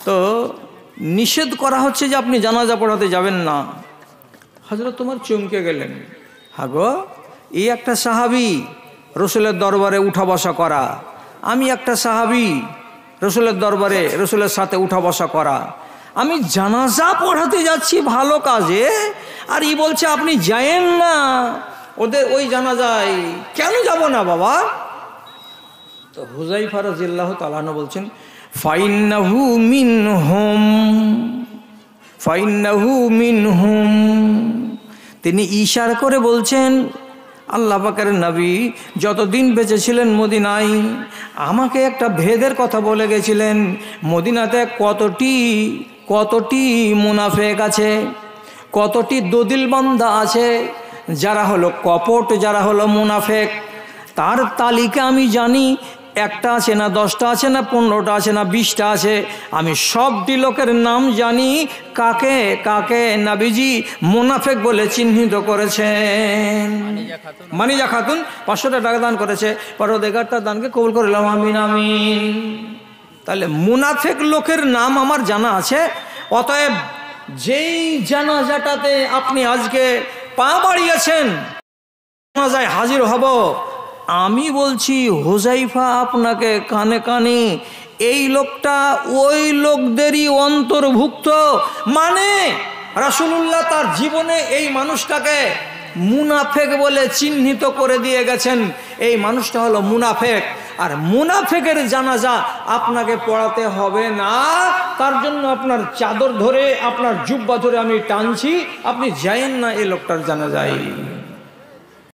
তো নিষেধ করা হচ্ছে যে আপনি জানাজা পড়াতে যাবেন না। হযরত ওমর চমকে গেলেন, হাগো এই একটা সাহাবী রসুলের দরবারে উঠা বসা করা, আমি একটা সাহাবী রসুলের দরবারে রসুলের সাথে উঠা বসা করা, আমি জানাজা পড়াতে যাচ্ছি ভালো কাজে, আর ই বলছে আপনি যায়েন না ওদের ওই জানাজায়। কেন যাব না বাবা? তো হুযায়ফা রাদিয়াল্লাহু তাআলা আনহু বলছেন, ফাইন্নাহু মিনহুম, ফাইন্নাহু মিনহুম। তিনি ইশারা করে বলছেন, আল্লাহ পাকের নবী যতদিন বেঁচে ছিলেন মদিনায় আমাকে একটা ভেদের কথা বলে গেছিলেন, মদিনাতে কতটি মুনাফেক আছে, কতটি দদিল বান্দা আছে, যারা হলো কপট, যারা হলো মুনাফেক। তার তালিকা আমি জানি, একটা আছে না 10টা আছে না 15টা আছে না 20টা আছে, আমি সবটি লোকের নাম জানি, কাকে কাকে নবীজি মুনাফেক বলে চিহ্নিত করেছেন। মানিজা খাতুন 500 টাকা দান করেছে, পরওয়ারদিগার তার দানকে কবুল করে নাও, আমিন আমিন। তাহলে মুনাফেক লোকের নাম আমার জানা আছে। অতএব যেই জানাজাটাতে আপনি আজকে পা বাড়িয়েছেন, জানাজায় হাজির হব, আমি বলছি হুযায়ফা আপনাকে কানে কানে এই লোকটা ওই লোকদেরই অন্তর্ভুক্ত। মানে রাসূলুল্লাহ তার জীবনে এই মানুষটাকে মুনাফেক বলে চিহ্নিত করে দিয়ে গেছেন, এই মানুষটা হলো মুনাফেক। আর মুনাফেকের জানাজা আপনাকে পড়াতে হবে না, তার জন্য আপনার চাদর ধরে আপনার জুব্বা ধরে আমি টানছি, আপনি যায়েন না এই লোকটার জানাজায়।